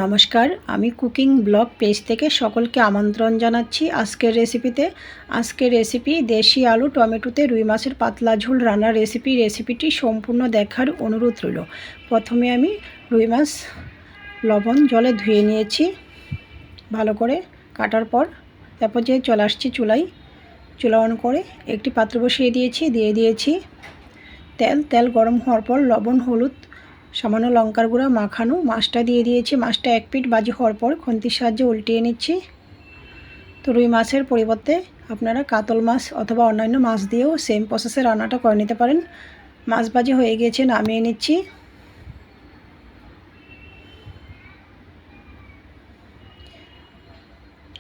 নমস্কার, আমি cooking blog page থেকে সকলকে আমন্ত্রণ জানাচ্ছি আজকের রেসিপিতে। আজকের রেসিপি দেশি আলু টমেটোতে রুই মাছের পাতলা ঝোল রান্নার রেসিপিটি সম্পূর্ণ দেখার অনুরোধ রইল। প্রথমে আমি রুই মাছ লবণ জলে ধুয়ে নিয়েছি ভালো করে কাটার পর। তারপর যে চলে আসছি চুলা অন করে একটি পাত্র বসিয়ে দিয়েছি তেল গরম হওয়ার পর লবণ হলুদ সামান্য লঙ্কার গুঁড়া মাখানো মাছটা দিয়ে দিয়েছি। মাছটা এক পিঠ ভাজি হওয়ার পর খুন্তির সাহায্যে উল্টিয়ে নিচ্ছি। তো রুই মাছের পরিবর্তে আপনারা কাতল মাছ অথবা অন্যান্য মাছ দিয়েও সেম প্রসেসে রান্নাটা করে নিতে পারেন। মাছ ভাজি হয়ে গিয়েছে, নামিয়ে নিচ্ছি।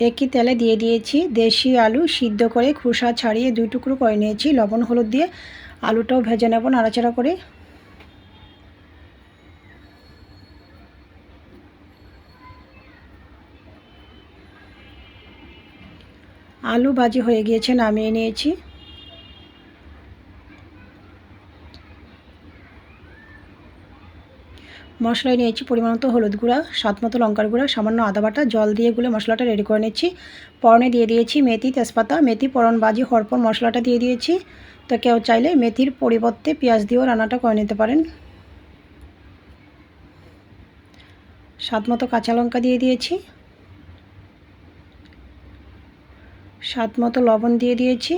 একই তেলে দিয়ে দিয়েছি দেশি আলু সিদ্ধ করে খোসা ছাড়িয়ে 2 টুকরো করে নিয়েছি। লবণ হলুদ দিয়ে আলুটাও ভেজে নেব নাড়াচাড়া করে। আলু ভাজি হয়ে গিয়েছে, নামিয়ে নিয়েছি। মশলায় নিয়েছি পরিমাণ মতো হলুদ গুঁড়া, স্বাদ মতো লঙ্কার গুঁড়া, সামান্য আদা বাটা, জল দিয়ে গুলে মশলাটা রেডি করে নিচ্ছি। ফোড়নে দিয়ে দিয়েছি মেথি তেজপাতা। মেথি ফোড়ন ভাজি হওয়ার পর মশলাটা দিয়ে দিয়েছি। তো কেউ চাইলে মেথির পরিবর্তে পেঁয়াজ দিয়েও রান্নাটা করে নিতে পারেন। স্বাদ মতো কাঁচা লঙ্কা দিয়ে দিয়েছি, স্বাদ মতো লবণ দিয়ে দিয়েছি।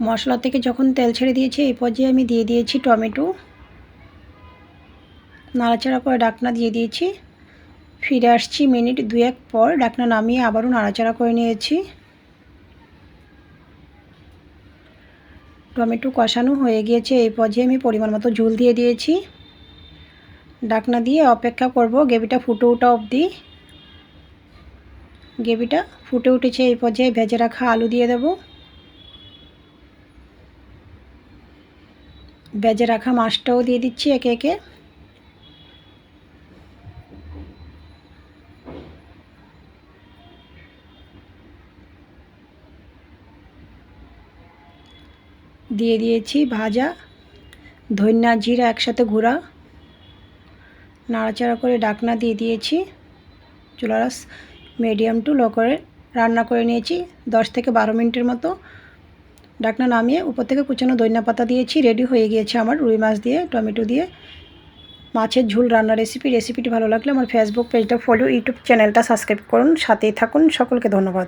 মশলা থেকে যখন তেল ছেড়ে দিয়েছে এই পর্যায়ে আমি দিয়ে দিয়েছি টমেটো। নাড়াচাড়া করে ঢাকনা দিয়ে দিয়েছি। ফিরে আসছি মিনিট 2-1 পর। ঢাকনা নামিয়ে আবারও নাড়াচাড়া করে নিয়েছি। টমেটো কষানো হয়ে গিয়েছে, এই পর্যায়ে আমি পরিমাণ মতো ঝোল দিয়ে দিয়েছি। ঢাকনা দিয়ে অপেক্ষা করব গ্রেভিটা ফুটে ওঠা অবধি। গ্রেভিটা ফুটে উঠেছে, এই পর্যায়ে ভেজে রাখা আলু দিয়ে দেব। ভেজে রাখা মাছটাও দিয়ে দিচ্ছি একে একে। দিয়ে দিয়েছি ভাজা ধনিয়া জিরা একসাথে গুঁড়া। নাড়াচাড়া করে ঢাকনা দিয়ে দিয়েছি। চুলার আঁচ মিডিয়াম টু লো করে রান্না করে নিয়েছি 10 থেকে 12 মিনিটের মতো। ঢাকনা নামিয়ে উপর থেকে কুচানো ধনিয়া পাতা দিয়েছি। রেডি হয়ে গিয়েছে আমার রুই মাছ দিয়ে টমেটো দিয়ে মাছের ঝোল রান্না রেসিপিটি ভালো লাগলে আমার ফেসবুক পেজটা ফলো, ইউটিউব চ্যানেলটা সাবস্ক্রাইব করুন, সাথেই থাকুন। সকলকে ধন্যবাদ।